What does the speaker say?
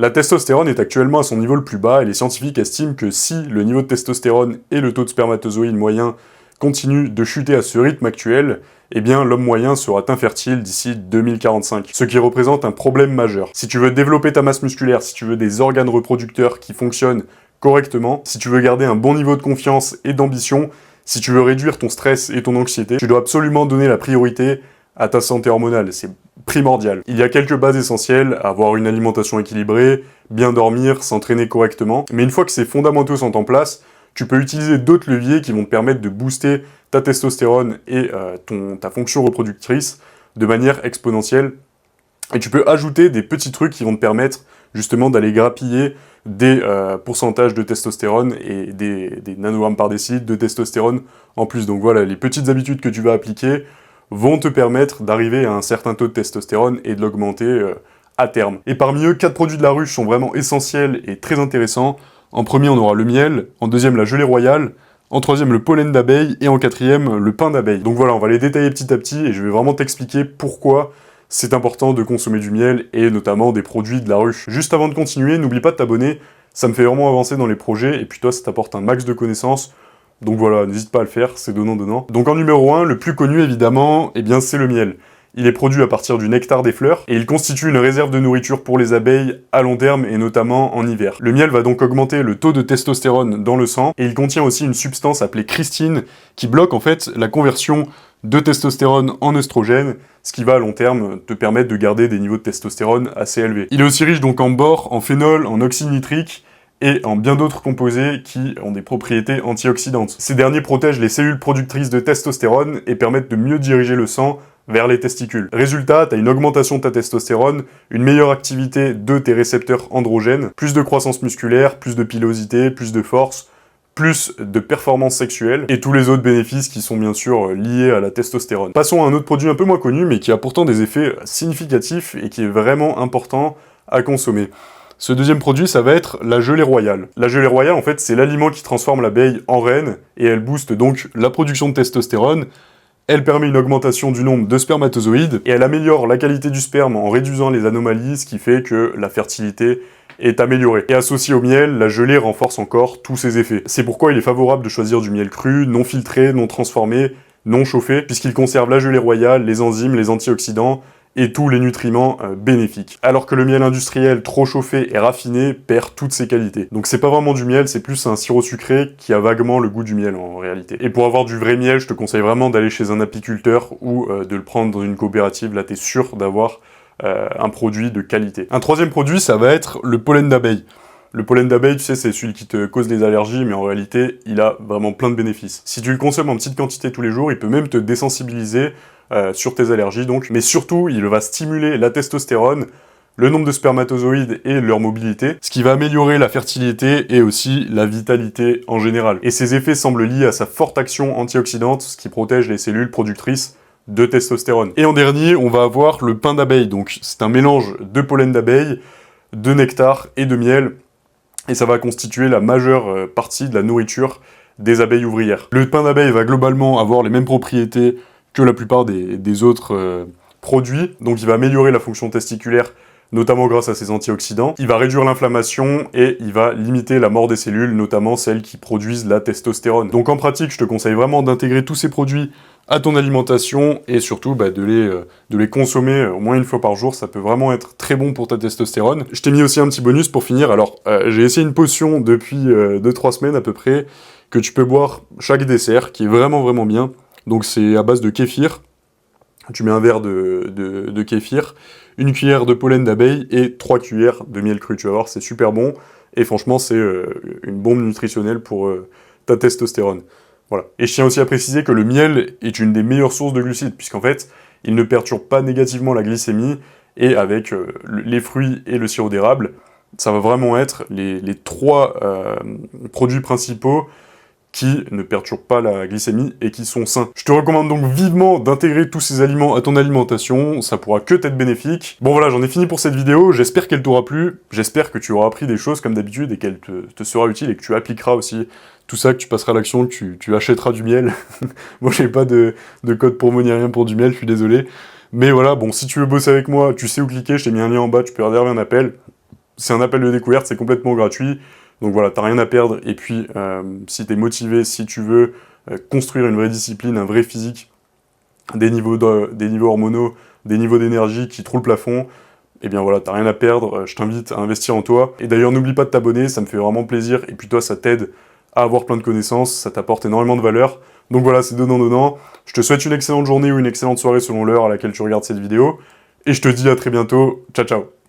La testostérone est actuellement à son niveau le plus bas et les scientifiques estiment que si le niveau de testostérone et le taux de spermatozoïdes moyen continuent de chuter à ce rythme actuel, eh bien l'homme moyen sera infertile d'ici 2045, ce qui représente un problème majeur. Si tu veux développer ta masse musculaire, si tu veux des organes reproducteurs qui fonctionnent correctement, si tu veux garder un bon niveau de confiance et d'ambition, si tu veux réduire ton stress et ton anxiété, tu dois absolument donner la priorité à ta santé hormonale, c'est primordial. Il y a quelques bases essentielles, avoir une alimentation équilibrée, bien dormir, s'entraîner correctement, mais une fois que ces fondamentaux sont en place, tu peux utiliser d'autres leviers qui vont te permettre de booster ta testostérone et ta fonction reproductrice de manière exponentielle. Et tu peux ajouter des petits trucs qui vont te permettre justement d'aller grappiller des pourcentages de testostérone et des nanogrammes par décilitre de testostérone en plus. Donc voilà, les petites habitudes que tu vas appliquer vont te permettre d'arriver à un certain taux de testostérone et de l'augmenter à terme. Et parmi eux, 4 produits de la ruche sont vraiment essentiels et très intéressants. En premier, on aura le miel, en deuxième, la gelée royale, en troisième, le pollen d'abeille, et en quatrième, le pain d'abeille. Donc voilà, on va les détailler petit à petit, et je vais vraiment t'expliquer pourquoi c'est important de consommer du miel, et notamment des produits de la ruche. Juste avant de continuer, n'oublie pas de t'abonner, ça me fait vraiment avancer dans les projets, et puis toi, ça t'apporte un max de connaissances. Donc voilà, n'hésite pas à le faire, c'est donnant-donnant. Donc en numéro 1, le plus connu évidemment, eh bien c'est le miel. Il est produit à partir du nectar des fleurs, et il constitue une réserve de nourriture pour les abeilles à long terme, et notamment en hiver. Le miel va donc augmenter le taux de testostérone dans le sang, et il contient aussi une substance appelée christine, qui bloque en fait la conversion de testostérone en œstrogène, ce qui va à long terme te permettre de garder des niveaux de testostérone assez élevés. Il est aussi riche donc en bore, en phénol, en oxyde nitrique, et en bien d'autres composés qui ont des propriétés antioxydantes. Ces derniers protègent les cellules productrices de testostérone et permettent de mieux diriger le sang vers les testicules. Résultat, tu as une augmentation de ta testostérone, une meilleure activité de tes récepteurs androgènes, plus de croissance musculaire, plus de pilosité, plus de force, plus de performance sexuelle, et tous les autres bénéfices qui sont bien sûr liés à la testostérone. Passons à un autre produit un peu moins connu, mais qui a pourtant des effets significatifs et qui est vraiment important à consommer. Ce deuxième produit, ça va être la gelée royale. La gelée royale, en fait, c'est l'aliment qui transforme l'abeille en reine, et elle booste donc la production de testostérone. Elle permet une augmentation du nombre de spermatozoïdes, et elle améliore la qualité du sperme en réduisant les anomalies, ce qui fait que la fertilité est améliorée. Et associé au miel, la gelée renforce encore tous ses effets. C'est pourquoi il est favorable de choisir du miel cru, non filtré, non transformé, non chauffé, puisqu'il conserve la gelée royale, les enzymes, les antioxydants, et tous les nutriments bénéfiques. Alors que le miel industriel trop chauffé et raffiné perd toutes ses qualités. Donc c'est pas vraiment du miel, c'est plus un sirop sucré qui a vaguement le goût du miel en réalité. Et pour avoir du vrai miel, je te conseille vraiment d'aller chez un apiculteur ou de le prendre dans une coopérative, là t'es sûr d'avoir un produit de qualité. Un troisième produit, ça va être le pollen d'abeille. Le pollen d'abeille, tu sais, c'est celui qui te cause des allergies, mais en réalité, il a vraiment plein de bénéfices. Si tu le consommes en petite quantité tous les jours, il peut même te désensibiliser sur tes allergies, donc. Mais surtout, il va stimuler la testostérone, le nombre de spermatozoïdes et leur mobilité, ce qui va améliorer la fertilité et aussi la vitalité en général. Et ces effets semblent liés à sa forte action antioxydante, ce qui protège les cellules productrices de testostérone. Et en dernier, on va avoir le pain d'abeille. Donc, c'est un mélange de pollen d'abeille, de nectar et de miel, et ça va constituer la majeure partie de la nourriture des abeilles ouvrières. Le pain d'abeille va globalement avoir les mêmes propriétés que la plupart des autres produits, donc il va améliorer la fonction testiculaire, notamment grâce à ses antioxydants, il va réduire l'inflammation et il va limiter la mort des cellules, notamment celles qui produisent la testostérone. Donc en pratique, je te conseille vraiment d'intégrer tous ces produits à ton alimentation et surtout de les consommer au moins une fois par jour, ça peut vraiment être très bon pour ta testostérone. Je t'ai mis aussi un petit bonus pour finir, alors j'ai essayé une potion depuis 2-3 semaines à peu près, que tu peux boire chaque dessert, qui est vraiment bien. Donc c'est à base de kéfir, tu mets un verre de kéfir, une cuillère de pollen d'abeille et 3 cuillères de miel cru, tu vas voir, c'est super bon, et franchement c'est une bombe nutritionnelle pour ta testostérone. Voilà. Et je tiens aussi à préciser que le miel est une des meilleures sources de glucides, puisqu'en fait, il ne perturbe pas négativement la glycémie, et avec les fruits et le sirop d'érable, ça va vraiment être les 3 produits principaux qui ne perturbent pas la glycémie et qui sont sains. Je te recommande donc vivement d'intégrer tous ces aliments à ton alimentation, ça pourra que t'être bénéfique. Bon voilà, j'en ai fini pour cette vidéo, j'espère qu'elle t'aura plu, j'espère que tu auras appris des choses comme d'habitude et qu'elle te sera utile et que tu appliqueras aussi tout ça, que tu passeras à l'action, que tu achèteras du miel. Moi j'ai pas de code promo ni rien pour du miel, je suis désolé. Mais voilà, bon, si tu veux bosser avec moi, tu sais où cliquer, je t'ai mis un lien en bas, tu peux réserver un appel. c'est un appel de découverte, c'est complètement gratuit. Donc voilà, t'as rien à perdre. Et puis, si t'es motivé, si tu veux construire une vraie discipline, un vrai physique, des niveaux hormonaux, des niveaux d'énergie qui trouvent le plafond, et bien voilà, t'as rien à perdre, je t'invite à investir en toi. Et d'ailleurs, n'oublie pas de t'abonner, ça me fait vraiment plaisir. Et puis toi, ça t'aide à avoir plein de connaissances, ça t'apporte énormément de valeur. Donc voilà, c'est donnant-donnant. Je te souhaite une excellente journée ou une excellente soirée selon l'heure à laquelle tu regardes cette vidéo. Et je te dis à très bientôt. Ciao, ciao.